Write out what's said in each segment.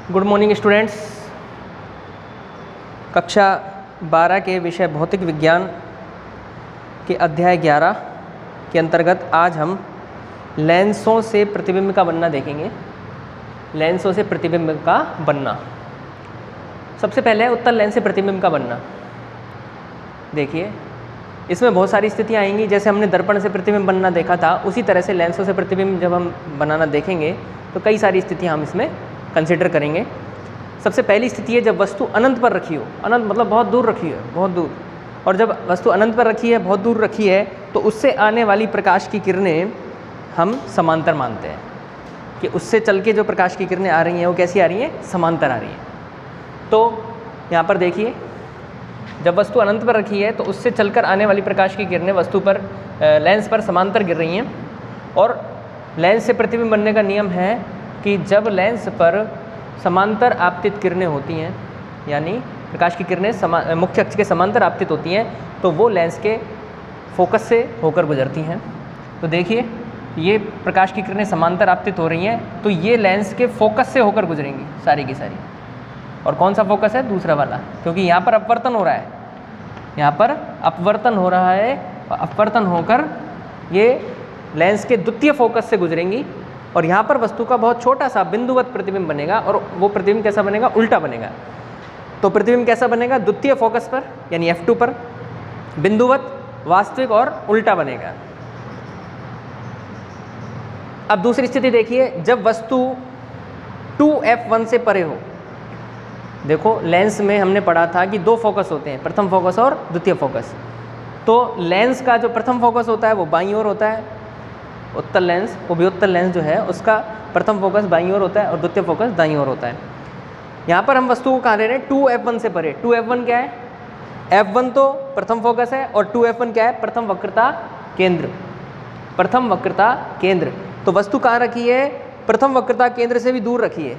Good morning students. कक्षा 12 के विषय भौतिक विज्ञान के अध्याय 11 के अंतर्गत आज हम लेंसों से प्रतिबिंब का बनना देखेंगे। लेंसों से प्रतिबिंब का बनना, सबसे पहले है उत्तल लेंस से प्रतिबिंब का बनना। देखिए, इसमें बहुत सारी स्थितियाँ आएंगी। जैसे हमने दर्पण से प्रतिबिंब बनना देखा था, उसी तरह से लेंसों से प्रतिबिंब जब हम बनाना देखेंगे तो कई सारी स्थितियाँ हम इसमें कंसिडर करेंगे। सबसे पहली स्थिति है जब वस्तु अनंत पर रखी हो। अनंत मतलब बहुत दूर रखी है, बहुत दूर। और जब वस्तु अनंत पर रखी है, बहुत दूर रखी है, तो उससे आने वाली प्रकाश की किरणें हम समांतर मानते हैं कि उससे चल के जो प्रकाश की किरणें आ रही हैं वो कैसी आ रही हैं, समांतर आ रही हैं। तो यहाँ पर देखिए, जब वस्तु अनंत पर रखी है तो उससे चलकर आने वाली प्रकाश की किरणें वस्तु पर, लेंस पर समांतर गिर रही हैं। और लेंस से प्रतिबिंब बनने का नियम है कि जब लेंस पर समांतर आपतित किरणें होती हैं, यानी प्रकाश की किरणें मुख्य अक्ष के समांतर आपतित होती हैं, तो वो लेंस के फोकस से होकर गुजरती हैं। तो देखिए, ये प्रकाश की किरणें समांतर आपतित हो रही हैं, तो ये लेंस के फोकस से होकर गुजरेंगी सारी की सारी। और कौन सा फोकस है? दूसरा वाला, क्योंकि यहाँ पर अपवर्तन हो रहा है। यहाँ पर अपवर्तन हो रहा है, अपवर्तन होकर ये लेंस के द्वितीय फोकस से गुजरेंगी और यहाँ पर वस्तु का बहुत छोटा सा बिंदुवत प्रतिबिंब बनेगा। और वो प्रतिबिंब कैसा बनेगा? उल्टा बनेगा। तो प्रतिबिंब कैसा बनेगा? द्वितीय फोकस पर यानी F2 पर बिंदुवत, वास्तविक और उल्टा बनेगा। अब दूसरी स्थिति देखिए, जब वस्तु 2F1 से परे हो। देखो, लेंस में हमने पढ़ा था कि दो फोकस होते हैं, प्रथम फोकस और द्वितीय फोकस। तो लेंस का जो प्रथम फोकस होता है वो बाईं ओर होता है। उत्तल लेंस, वो भी उत्तल लेंस जो है, उसका प्रथम फोकस बाईं ओर होता है और द्वितीय फोकस दाईं ओर होता है। यहाँ पर हम वस्तु को कहाँ ले रहे हैं? 2F1 से परे। 2F1 क्या है? F1 तो प्रथम फोकस है और 2F1 क्या है? प्रथम वक्रता केंद्र। प्रथम वक्रता केंद्र। तो वस्तु कहाँ रखी है? प्रथम वक्रता केंद्र से भी दूर रखी है।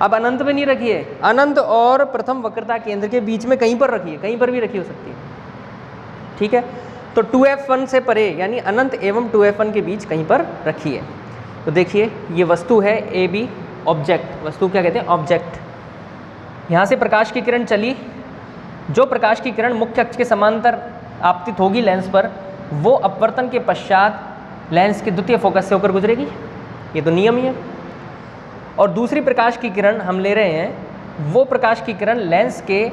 अब अनंत में नहीं रखी है, अनंत और प्रथम वक्रता केंद्र के बीच में कहीं पर रखी है, कहीं पर भी रखी हो सकती है। ठीक है, तो 2F1 से परे यानी अनंत एवं 2F1 के बीच कहीं पर रखी है। तो देखिए, ये वस्तु है AB, ऑब्जेक्ट। वस्तु क्या कहते हैं? ऑब्जेक्ट। यहाँ से प्रकाश की किरण चली, जो प्रकाश की किरण मुख्य अक्ष के समांतर आपतित होगी लेंस पर, वो अपवर्तन के पश्चात लेंस के द्वितीय फोकस से होकर गुजरेगी। ये तो नियम ही है। और दूसरी प्रकाश की किरण हम ले रहे हैं, वो प्रकाश की किरण लेंस के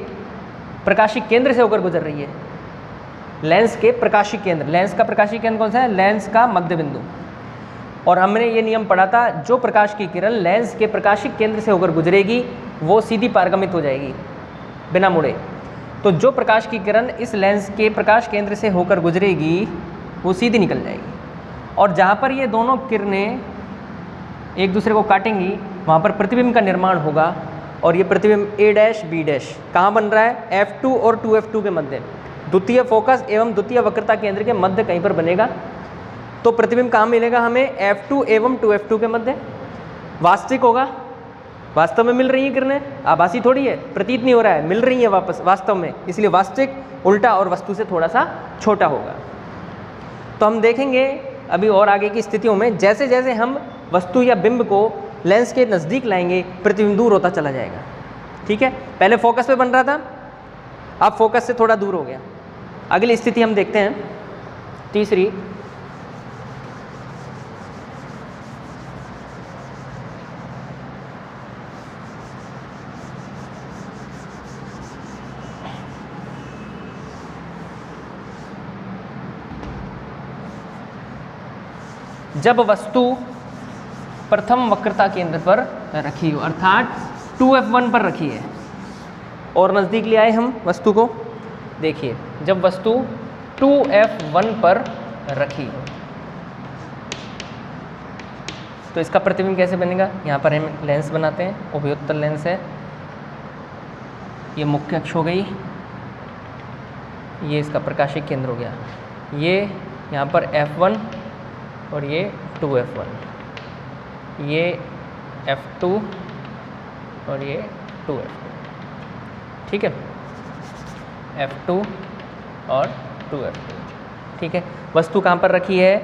प्रकाशिक केंद्र से होकर गुजर रही है। लेंस के प्रकाशिक केंद्र, लेंस का प्रकाशिक केंद्र कौन सा है? लेंस का मध्य बिंदु। और हमने ये नियम पढ़ा था, जो प्रकाश की किरण लेंस के प्रकाशिक केंद्र से होकर गुजरेगी वो सीधी पारगमित हो जाएगी बिना मुड़े। तो जो प्रकाश की किरण इस लेंस के प्रकाश केंद्र से होकर गुजरेगी वो सीधी निकल जाएगी। और जहाँ पर ये दोनों किरणें एक दूसरे को काटेंगी, वहाँ पर प्रतिबिंब का निर्माण होगा। और ये प्रतिबिंब A', B' कहाँ बन रहा है? F2 और 2F2 के मध्य, द्वितीय फोकस एवं द्वितीय वक्रता केंद्र के मध्य कहीं पर बनेगा। तो प्रतिबिंब कहाँ मिलेगा हमें? F2 एवं 2F2 के मध्य। वास्तविक होगा, वास्तव में मिल रही है किरणें, आभासी थोड़ी है, प्रतीत नहीं हो रहा है, मिल रही है वापस वास्तव में, इसलिए वास्तविक उल्टा और वस्तु से थोड़ा सा छोटा होगा। तो हम देखेंगे अभी और आगे की स्थितियों में, जैसे जैसे हम वस्तु या बिंब को लेंस के नज़दीक लाएंगे, प्रतिबिंब दूर होता चला जाएगा। ठीक है, पहले फोकस पे बन रहा था, अब फोकस से थोड़ा दूर हो गया। अगली स्थिति हम देखते हैं, तीसरी। जब वस्तु प्रथम वक्रता केंद्र पर रखी हो, अर्थात 2F1 पर रखी है, और नज़दीक ले आए हम वस्तु को। देखिए, जब वस्तु 2F1 पर रखी हो तो इसका प्रतिबिंब कैसे बनेगा? यहाँ पर हम लेंस बनाते हैं, उभयोत्तल लेंस है। ये मुख्य अक्ष हो गई, ये इसका प्रकाशिक केंद्र हो गया। ये यहाँ पर F1 और ये 2F1, ये F2 और ये 2F2। ठीक है, F2 और 2F2। ठीक है, वस्तु कहाँ पर रखी है?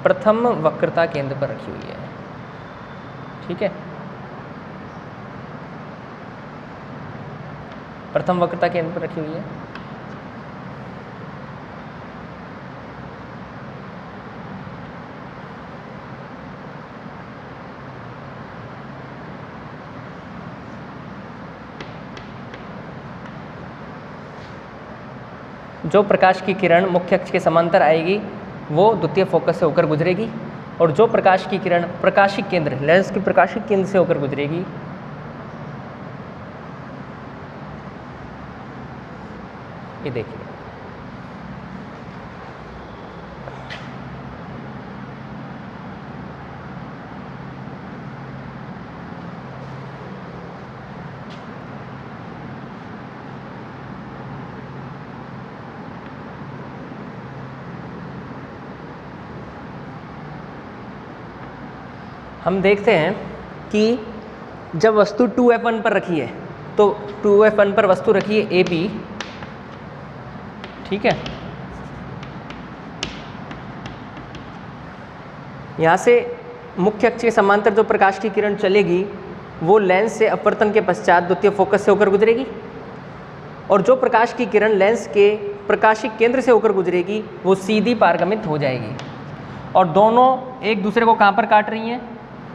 प्रथम वक्रता केंद्र पर रखी हुई है। ठीक है, प्रथम वक्रता केंद्र पर रखी हुई है। जो प्रकाश की किरण मुख्य अक्ष के समांतर आएगी वो द्वितीय फोकस से होकर गुजरेगी, और जो प्रकाश की किरण प्रकाशिक केंद्र, लेंस के प्रकाशिक केंद्र से होकर गुजरेगी, ये देखिए हम देखते हैं कि जब वस्तु 2f1 पर रखी है, तो 2f1 पर वस्तु रखी है AB, ठीक है। यहाँ से मुख्य अक्ष के समांतर जो प्रकाश की किरण चलेगी वो लेंस से अपवर्तन के पश्चात द्वितीय फोकस से होकर गुजरेगी, और जो प्रकाश की किरण लेंस के प्रकाशिक केंद्र से होकर गुजरेगी वो सीधी पारगमित हो जाएगी, और दोनों एक दूसरे को कहाँ पर काट रही हैं,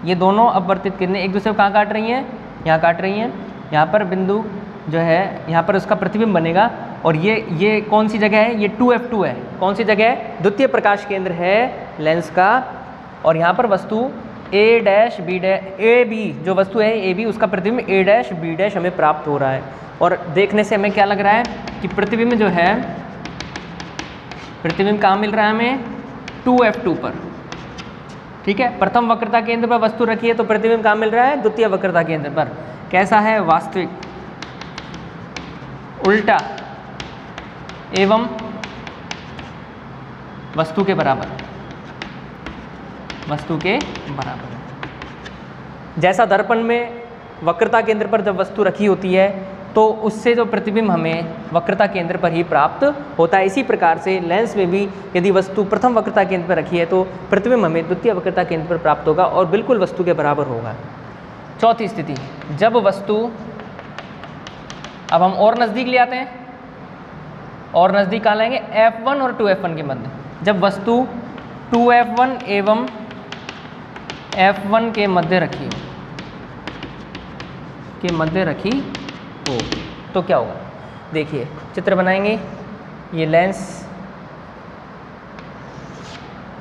ये दोनों अपवर्तित किरणें एक दूसरे को कहाँ काट रही हैं, यहाँ काट रही हैं। यहाँ पर बिंदु जो है, यहाँ पर उसका प्रतिबिंब बनेगा, और ये कौन सी जगह है, ये 2f2 है। कौन सी जगह है, द्वितीय प्रकाश केंद्र है लेंस का, और यहाँ पर वस्तु AB जो वस्तु है AB, उसका प्रतिबिंब A', B' हमें प्राप्त हो रहा है। और देखने से हमें क्या लग रहा है कि प्रतिबिंब जो है, प्रतिबिंब कहाँ मिल रहा है हमें, 2f2 पर, ठीक है। प्रथम वक्रता केंद्र पर वस्तु रखी है तो प्रतिबिंब कहाँ मिल रहा है, द्वितीय वक्रता केंद्र पर। कैसा है, वास्तविक, उल्टा एवं वस्तु के बराबर, वस्तु के बराबर। जैसा दर्पण में वक्रता केंद्र पर जब वस्तु रखी होती है तो उससे जो प्रतिबिंब हमें वक्रता केंद्र पर ही प्राप्त होता है, इसी प्रकार से लेंस में भी यदि वस्तु प्रथम वक्रता केंद्र पर रखी है तो प्रतिबिंब हमें द्वितीय वक्रता केंद्र पर प्राप्त होगा और बिल्कुल वस्तु के बराबर होगा। चौथी स्थिति, जब वस्तु, अब हम और नज़दीक ले आते हैं, और नज़दीक कहाँ लाएंगे, F1 और 2f1 के मध्य। जब वस्तु 2f1 एवं F1 के मध्य रखी हो तो क्या होगा, देखिए चित्र बनाएंगे। ये लेंस,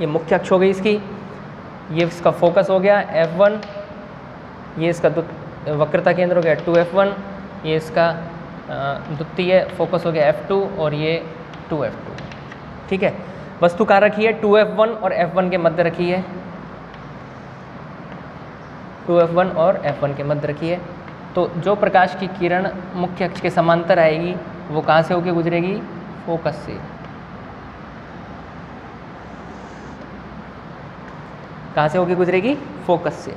ये मुख्य अक्ष हो गई इसकी, ये इसका फोकस हो गया F1, ये इसका वक्रता केंद्र हो गया 2f1, ये इसका द्वितीय फोकस हो गया F2, और ये 2f2, ठीक है। वस्तु कहाँ रखी है, 2f1 और F1 के मध्य रखी है, 2f1 और F1 के मध्य रखी है। तो जो प्रकाश की किरण मुख्य अक्ष के समांतर आएगी वो कहाँ से होकर गुजरेगी, फोकस से। कहाँ से होकर गुजरेगी, फोकस से।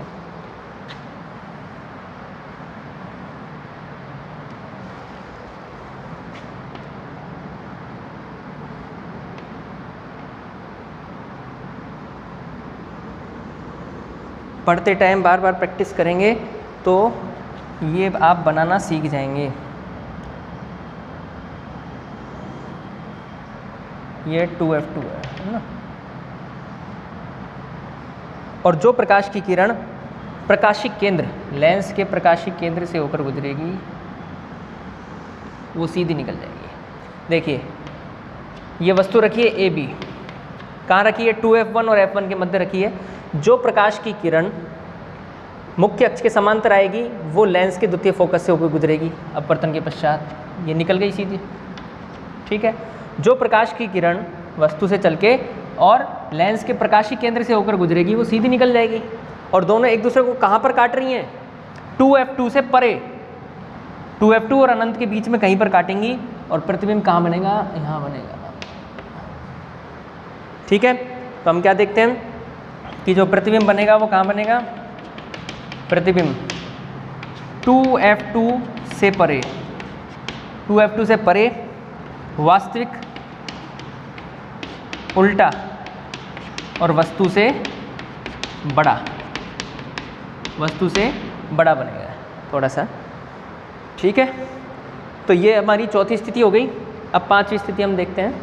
पढ़ते टाइम बार बार प्रैक्टिस करेंगे तो ये आप बनाना सीख जाएंगे। ये 2f2 है ना। और जो प्रकाश की किरण प्रकाशिक केंद्र, लेंस के प्रकाशिक केंद्र से होकर गुजरेगी वो सीधी निकल जाएगी। देखिए ये वस्तु रखी है AB, कहाँ रखी है, 2f1 और F1 के मध्य रखी है। जो प्रकाश की किरण मुख्य अक्ष के समांतर आएगी वो लेंस के द्वितीय फोकस से होकर गुजरेगी अपवर्तन के पश्चात, ये निकल गई सीधी, ठीक है। जो प्रकाश की किरण वस्तु से चल के और लेंस के प्रकाशिक केंद्र से होकर गुजरेगी वो सीधी निकल जाएगी, और दोनों एक दूसरे को कहाँ पर काट रही हैं, 2f2 से परे, 2f2 और अनंत के बीच में कहीं पर काटेंगी, और प्रतिबिंब कहाँ बनेगा, यहाँ बनेगा, ठीक है। तो हम क्या देखते हैं कि जो प्रतिबिंब बनेगा वो कहाँ बनेगा, प्रतिबिंब 2f2 से परे, 2f2 से परे, वास्तविक, उल्टा और वस्तु से बड़ा, वस्तु से बड़ा बनेगा थोड़ा सा, ठीक है। तो ये हमारी चौथी स्थिति हो गई। अब पांचवी स्थिति हम देखते हैं।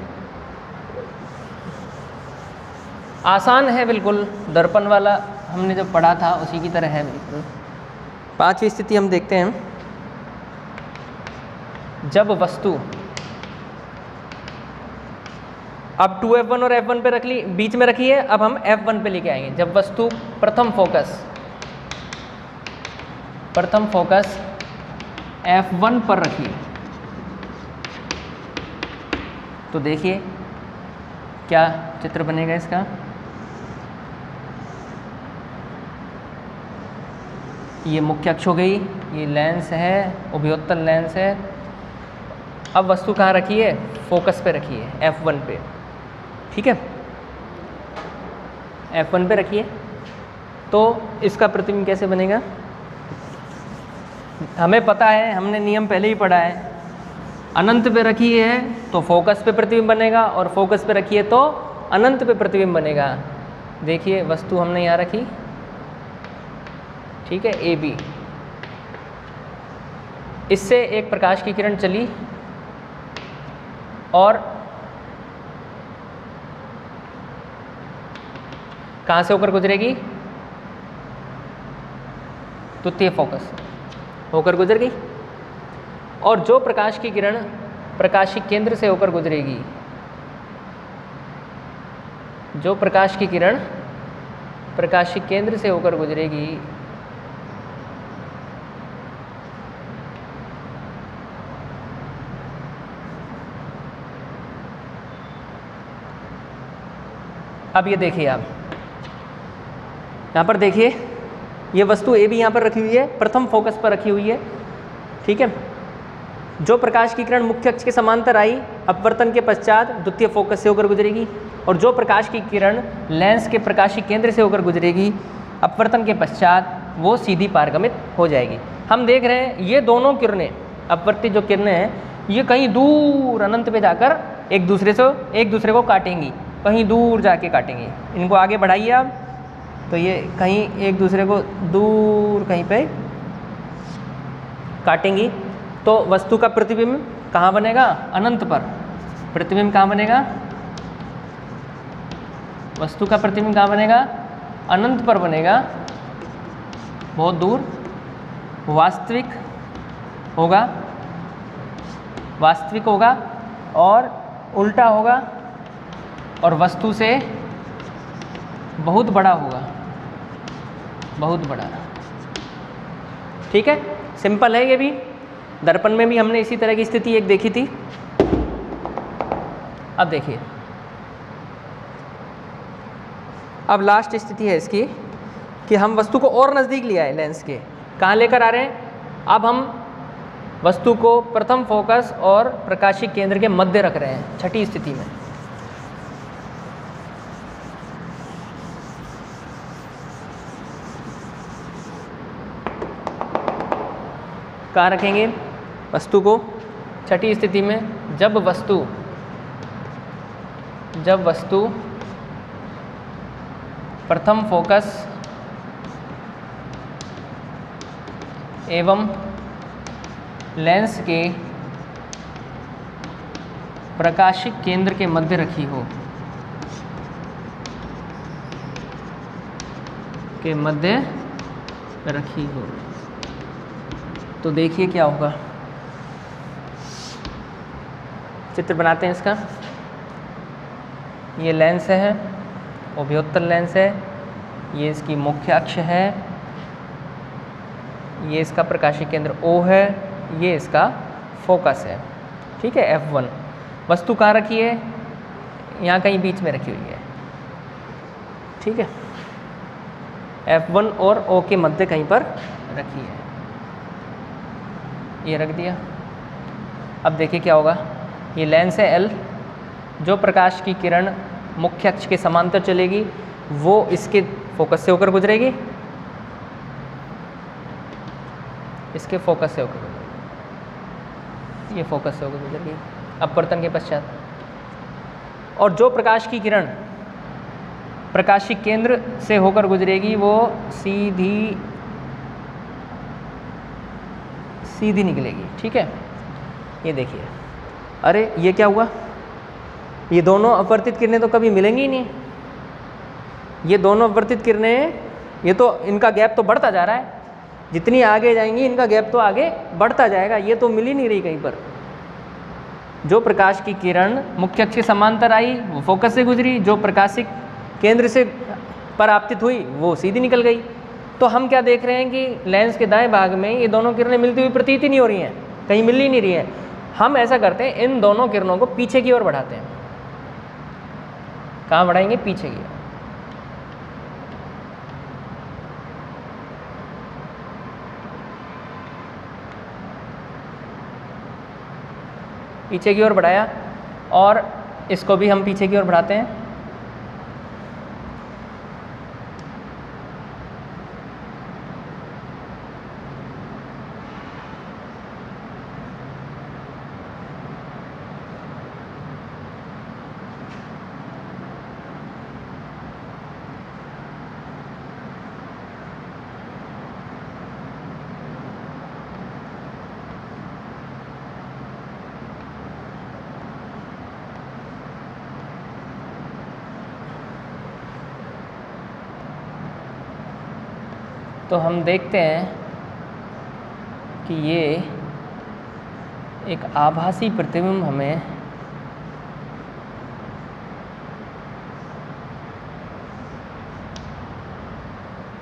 आसान है बिल्कुल, दर्पण वाला हमने जो पढ़ा था उसी की तरह है बिल्कुल। पांचवी स्थिति हम देखते हैं। जब वस्तु, अब 2F1 और F1 पे रख ली, बीच में रखी है, अब हम F1 पे लेके आएंगे। जब वस्तु प्रथम फोकस F1 पर रखी, तो देखिए क्या चित्र बनेगा इसका। ये मुख्य अक्ष हो गई, ये लेंस है, उभयोत्तल लेंस है। अब वस्तु कहाँ रखी है? फोकस पे रखी है, F1 पे, ठीक है, F1 पे रखिए। तो इसका प्रतिबिंब कैसे बनेगा? हमें पता है, हमने नियम पहले ही पढ़ा है, अनंत पे रखी है तो फोकस पे प्रतिबिंब बनेगा, और फोकस पे रखी है तो अनंत पे प्रतिबिंब बनेगा। देखिए वस्तु हमने यहाँ रखी, ठीक है, AB, इससे एक प्रकाश की किरण चली और कहाँ से होकर गुजरेगी? द्वितीय फोकस होकर गुजर गई। और जो प्रकाश की किरण प्रकाशिक केंद्र से होकर गुजरेगी, जो प्रकाश की किरण प्रकाशिक केंद्र से होकर गुजरेगी, अब ये देखिए, आप यहाँ पर देखिए, ये वस्तु ए भी यहाँ पर रखी हुई है, प्रथम फोकस पर रखी हुई है, ठीक है। जो प्रकाश की किरण मुख्य अक्ष के समांतर आई, अपवर्तन के पश्चात द्वितीय फोकस से होकर गुजरेगी, और जो प्रकाश की किरण लेंस के प्रकाशिक केंद्र से होकर गुजरेगी, अपवर्तन के पश्चात वो सीधी पारगमित हो जाएगी। हम देख रहे हैं ये दोनों किरणें, अपवर्तित जो किरणें हैं, ये कहीं दूर अनंत पे जाकर एक दूसरे को काटेंगी, कहीं दूर जाके काटेंगी। इनको आगे बढ़ाइए आप, तो ये कहीं एक दूसरे को दूर कहीं पे काटेंगी। तो वस्तु का प्रतिबिंब कहाँ बनेगा? अनंत पर। प्रतिबिंब कहाँ बनेगा? वस्तु का प्रतिबिंब कहाँ बनेगा? अनंत पर बनेगा, बहुत दूर। वास्तविक होगा और उल्टा होगा, और वस्तु से बहुत बड़ा होगा, बहुत बड़ा, ठीक है। सिंपल है ये भी। दर्पण में भी हमने इसी तरह की स्थिति एक देखी थी। अब देखिए, अब लास्ट स्थिति है इसकी कि हम वस्तु को और नज़दीक ले आए लेंस के। कहाँ लेकर आ रहे हैं? अब हम वस्तु को प्रथम फोकस और प्रकाशिक केंद्र के मध्य रख रहे हैं, छठी स्थिति में। कहाँ रखेंगे वस्तु को? छठी स्थिति में। जब वस्तु प्रथम फोकस एवं लेंस के प्रकाशिक केंद्र के मध्य रखी हो, तो देखिए क्या होगा। चित्र बनाते हैं इसका। ये लेंस है, उभयोत्तल लेंस है, ये इसकी मुख्य अक्ष है, ये इसका प्रकाशिक केंद्र O है, ये इसका फोकस है, ठीक है, F1। वस्तु कहाँ रखी है? यहाँ कहीं बीच में रखी हुई है, ठीक है, F1 और O के मध्य कहीं पर रखी है, ये रख दिया। अब देखिए क्या होगा। ये लेंस है L, जो प्रकाश की किरण मुख्य अक्ष के समांतर चलेगी वो इसके फोकस से होकर गुजरेगी, इसके फोकस से होकर गुजरेगी, ये फोकस से होकर गुजरेगी अपवर्तन के पश्चात। और जो प्रकाश की किरण प्रकाशिक केंद्र से होकर गुजरेगी वो सीधी निकलेगी, ठीक है। ये देखिए, अरे ये क्या हुआ, ये दोनों अपवर्तित किरणें तो कभी मिलेंगी ही नहीं। ये दोनों अपवर्तित किरणें, ये तो इनका गैप तो बढ़ता जा रहा है, जितनी आगे जाएंगी इनका गैप तो आगे बढ़ता जाएगा, ये तो मिल ही नहीं रही कहीं पर। जो प्रकाश की किरण मुख्य अक्ष के समांतर आई वो फोकस से गुजरी, जो प्रकाशिक केंद्र से पर आपतित हुई वो सीधी निकल गई। तो हम क्या देख रहे हैं कि लेंस के दाएं भाग में ये दोनों किरणें मिलती हुई प्रतीत ही नहीं हो रही हैं, कहीं मिल ही नहीं रही हैं। हम ऐसा करते हैं, इन दोनों किरणों को पीछे की ओर बढ़ाते हैं। कहाँ बढ़ाएंगे? पीछे की ओर। पीछे की ओर बढ़ाया, और इसको भी हम पीछे की ओर बढ़ाते हैं। तो हम देखते हैं कि ये एक आभासी प्रतिबिंब हमें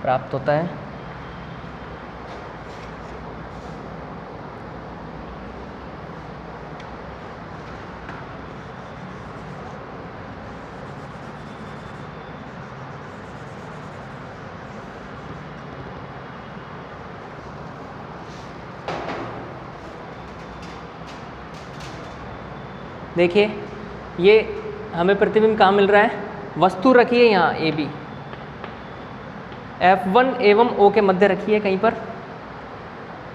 प्राप्त होता है। देखिए, ये हमें प्रतिबिंब कहाँ मिल रहा है? वस्तु रखिए यहाँ ए बी, F1 एवं O के मध्य रखिए कहीं पर।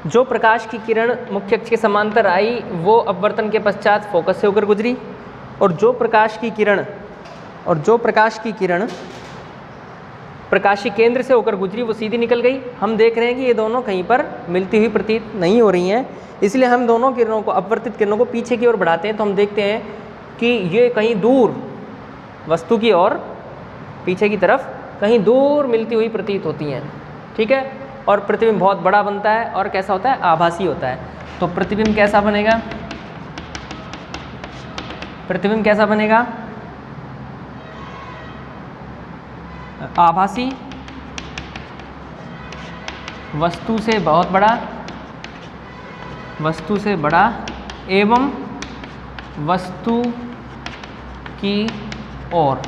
जो प्रकाश की किरण मुख्य अक्ष के समांतर आई वो अपवर्तन के पश्चात फोकस से होकर गुजरी, और जो प्रकाश की किरण प्रकाशीय केंद्र से होकर गुजरी वो सीधी निकल गई। हम देख रहे हैं कि ये दोनों कहीं पर मिलती हुई प्रतीत नहीं हो रही हैं, इसलिए हम दोनों किरणों को, अपवर्तित किरणों को पीछे की ओर बढ़ाते हैं। तो हम देखते हैं कि ये कहीं दूर वस्तु की ओर, पीछे की तरफ कहीं दूर मिलती हुई प्रतीत होती हैं। ठीक है, और प्रतिबिंब बहुत बड़ा बनता है और कैसा होता है? आभासी होता है। तो प्रतिबिंब कैसा बनेगा? प्रतिबिंब कैसा बनेगा? आभासी, वस्तु से बहुत बड़ा, वस्तु से बड़ा एवं वस्तु की ओर,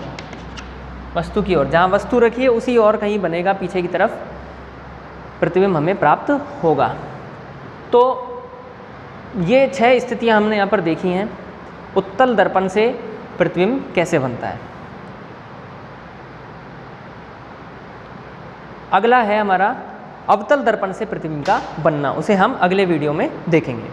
वस्तु की ओर, जहाँ वस्तु रखी है उसी ओर कहीं बनेगा, पीछे की तरफ प्रतिबिंब हमें प्राप्त होगा। तो ये 6 स्थितियाँ हमने यहाँ पर देखी हैं, उत्तल दर्पण से प्रतिबिंब कैसे बनता है। अगला है हमारा अवतल दर्पण से प्रतिबिंब का बनना, उसे हम अगले वीडियो में देखेंगे।